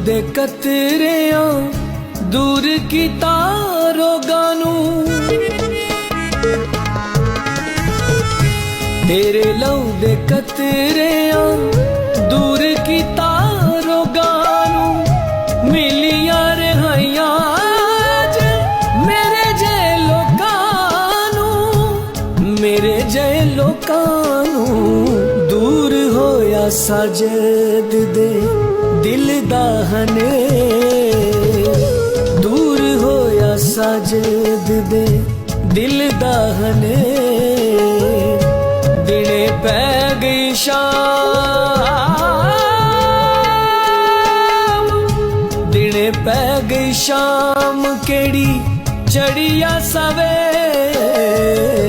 दे कतरियां दूर कीता रोगां नूं, तेरे लहू दे कतरियां दूर कीता रोगां नूं, मिलियां रिहाइयां अज मेरे जे लोकां नूं, मेरे जे लोकां नूं। दूर होया साजद दे दिल दा हनेर, दूर होया साजद दे दिल दा हनेर। दिने पै गई शाम, दिने पै गई शाम केड़ी चढ़िया सवेर।